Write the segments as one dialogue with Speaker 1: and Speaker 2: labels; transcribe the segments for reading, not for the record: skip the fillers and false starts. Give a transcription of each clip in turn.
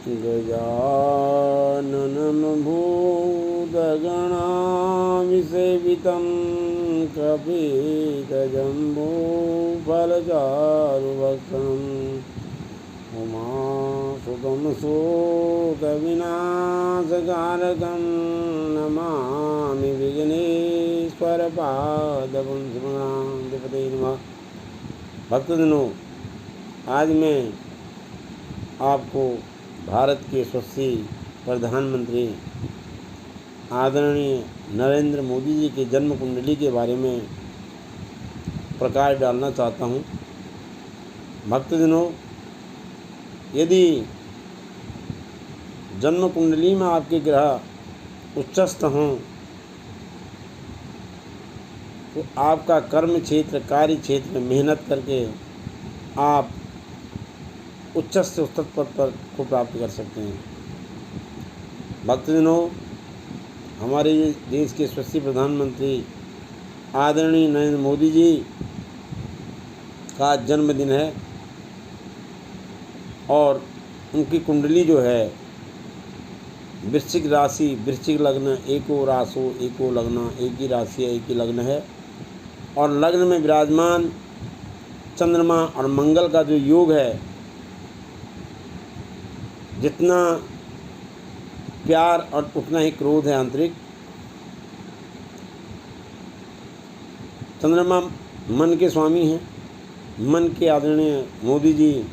Speaker 1: गजाननं भूतगणाभिसेवितं कपितजम्बूफलचारुभक्षणम् उमासुतं शोकविनाशकारकं नमामि विघ्नेश्वरपादपद्मनाभपते नमः। भक्तजनों, आज मैं आपको भारत के यशस्वी प्रधानमंत्री आदरणीय नरेंद्र मोदी जी की जन्म कुंडली के बारे में प्रकाश डालना चाहता हूँ। भक्तजनों, यदि जन्म कुंडली में आपके ग्रह उच्चस्थ हों तो आपका कर्म क्षेत्र, कार्य क्षेत्र में मेहनत करके आप उच्च से उच्चतम पद पर को प्राप्त कर सकते हैं। भक्तजनों, हमारे देश के यशस्वी प्रधानमंत्री आदरणीय नरेंद्र मोदी जी का जन्मदिन है और उनकी कुंडली जो है वृश्चिक राशि, वृश्चिक लग्न, एको रासो एको लग्न, एक ही राशि है, एक ही लग्न है और लग्न में विराजमान चंद्रमा और मंगल का जो योग है, जितना प्यार और उतना ही क्रोध है आंतरिक। चंद्रमा मन के स्वामी हैं। मन के आदरणीय मोदी जी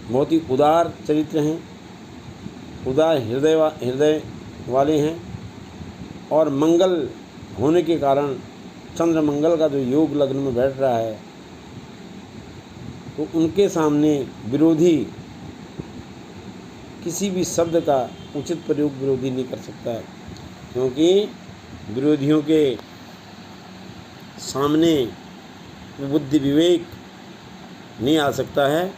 Speaker 1: बहुत ही उदार चरित्र हैं, उदार हृदय वाले हैं और मंगल होने के कारण चंद्र मंगल का जो योग लग्न में बैठ रहा है तो उनके सामने विरोधी किसी भी शब्द का उचित प्रयोग विरोधी नहीं कर सकता है, क्योंकि विरोधियों के सामने बुद्धि विवेक नहीं आ सकता है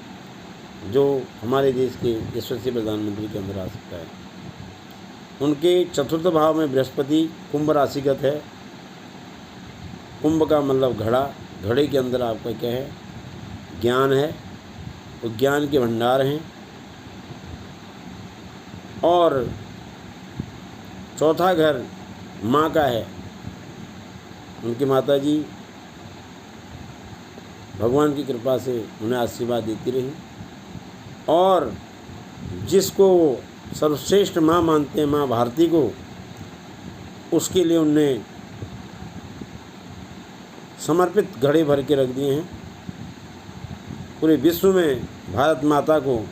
Speaker 1: जो हमारे देश के यशस्वी प्रधानमंत्री के अंदर आ सकता है। उनके चतुर्थ भाव में बृहस्पति कुंभ राशिगत है। कुंभ का मतलब घड़ा, घड़े के अंदर आपका क्या है, ज्ञान है, तो ज्ञान के भंडार हैं। और चौथा घर माँ का है। उनकी माता जी भगवान की कृपा से उन्हें आशीर्वाद देती रही और जिसको सर्वश्रेष्ठ माँ मानते हैं, माँ भारती को, उसके लिए उनने समर्पित घड़े भर के रख दिए हैं। पूरे विश्व में भारत माता को,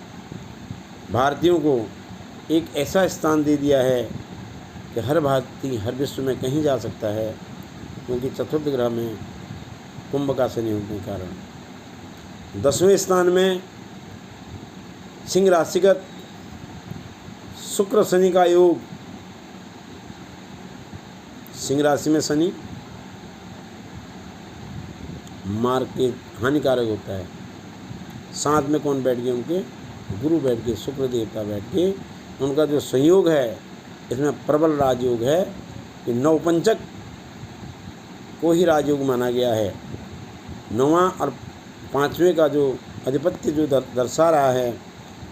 Speaker 1: भारतीयों को एक ऐसा स्थान दे दिया है कि हर भारतीय हर विश्व में कहीं जा सकता है, क्योंकि चतुर्थ ग्रह में कुंभ का शनि होने के कारण। 10वें स्थान में सिंह राशिगत शुक्र शनि का योग। सिंह राशि में शनि मार्ग के हानिकारक होता है। साथ में कौन बैठ गए, उनके गुरु बैठ गए, शुक्र देवता बैठ गए। उनका जो संयोग है इसमें प्रबल राजयोग है कि नवपंचक को ही राजयोग माना गया है। 9वां और 5वें का जो अधिपत्य जो दर्शा रहा है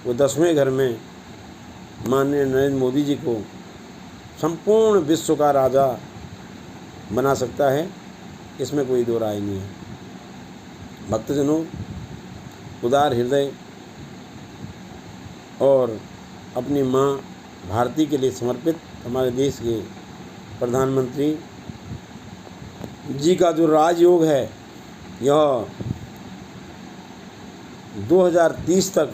Speaker 1: वो 10वें घर में माननीय नरेंद्र मोदी जी को संपूर्ण विश्व का राजा बना सकता है, इसमें कोई दो राय नहीं है। भक्तजनों, उदार हृदय और अपनी माँ भारती के लिए समर्पित हमारे देश के प्रधानमंत्री जी का जो राजयोग है, यह 2030 तक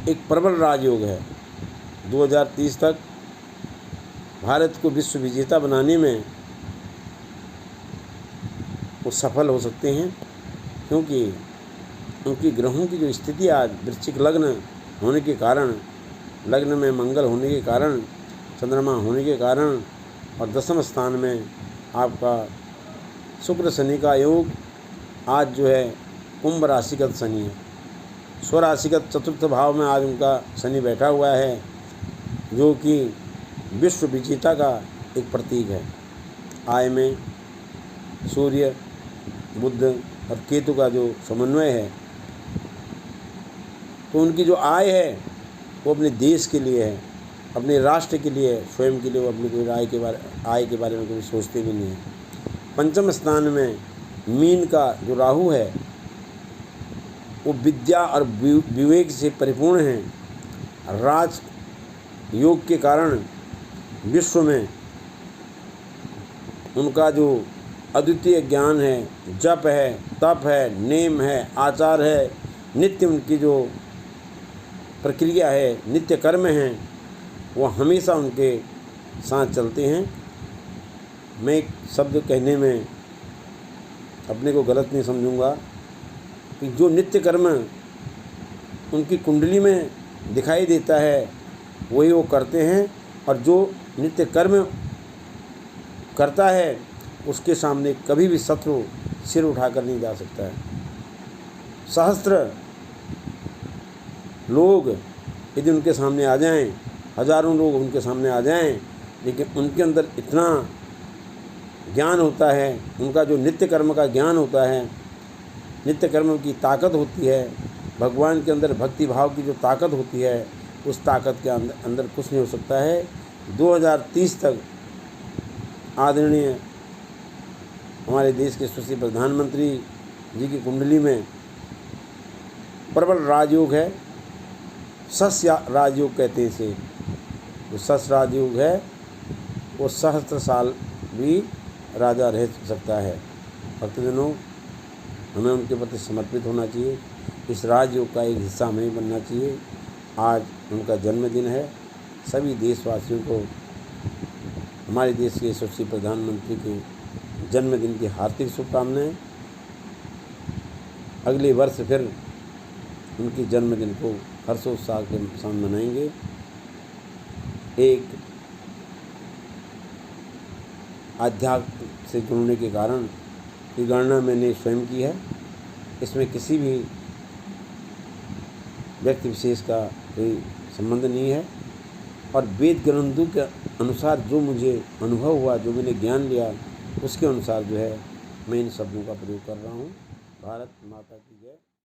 Speaker 1: एक प्रबल राजयोग है। 2030 तक भारत को विश्व विजेता बनाने में वो सफल हो सकते हैं, क्योंकि उनकी ग्रहों की जो स्थिति आज वृश्चिक लग्न होने के कारण, लग्न में मंगल होने के कारण, चंद्रमा होने के कारण और 10वें स्थान में आपका शुक्र शनि का योग, आज जो है कुंभ राशिगत शनि है। स्वराशिगत चतुर्थ भाव में आज उनका शनि बैठा हुआ है, जो कि विश्व विजेता का एक प्रतीक है। आय में सूर्य, बुध और केतु का जो समन्वय है, तो उनकी जो आय है वो अपने देश के लिए है, अपने राष्ट्र के लिए है, स्वयं के लिए वो अपनी कोई आय के बारे में कभी सोचते भी नहीं है। पंचम स्थान में मीन का जो राहु है वो विद्या और विवेक से परिपूर्ण है। राज योग के कारण विश्व में उनका जो अद्वितीय ज्ञान है, जप है, तप है, नेम है, आचार है, नित्य उनकी जो प्रक्रिया है, नित्य कर्म हैं, वो हमेशा उनके साथ चलते हैं। मैं एक शब्द कहने में अपने को गलत नहीं समझूंगा कि जो नित्य कर्म उनकी कुंडली में दिखाई देता है वही वो करते हैं, और जो नित्य कर्म करता है उसके सामने कभी भी शत्रु सिर उठाकर नहीं जा सकता है। सहस्त्र लोग यदि उनके सामने आ जाएं, हजारों लोग उनके सामने आ जाएं, लेकिन उनके अंदर इतना ज्ञान होता है, उनका जो नित्य कर्म का ज्ञान होता है, नित्य कर्म की ताकत होती है, भगवान के अंदर भक्ति भाव की जो ताकत होती है, उस ताकत के अंदर कुछ नहीं हो सकता है। 2030 तक आदरणीय हमारे देश के यशस्वी प्रधानमंत्री जी की कुंडली में प्रबल राजयोग है। सस राजयोग कहते हैं इसे। जो सस राजयोग है वो सहस्त्र साल भी राजा रह सकता है। भक्तजनों, हमें उनके प्रति समर्पित होना चाहिए, इस राजयोग का एक हिस्सा हमें बनना चाहिए। आज उनका जन्मदिन है। सभी देशवासियों को हमारे देश के यशस्वी प्रधानमंत्री के जन्मदिन की हार्दिक शुभकामनाएं। अगले वर्ष फिर उनके जन्मदिन को हर्षोत्साह के साथ मनाएंगे। एक आध्यात्म से जुड़ने के कारण ये गणना मैंने स्वयं की है। इसमें किसी भी व्यक्ति विशेष का कोई संबंध नहीं है, और वेद ग्रंथों के अनुसार जो मुझे अनुभव हुआ, जो मैंने ज्ञान लिया, उसके अनुसार जो है मैं इन शब्दों का प्रयोग कर रहा हूँ। भारत माता की जय।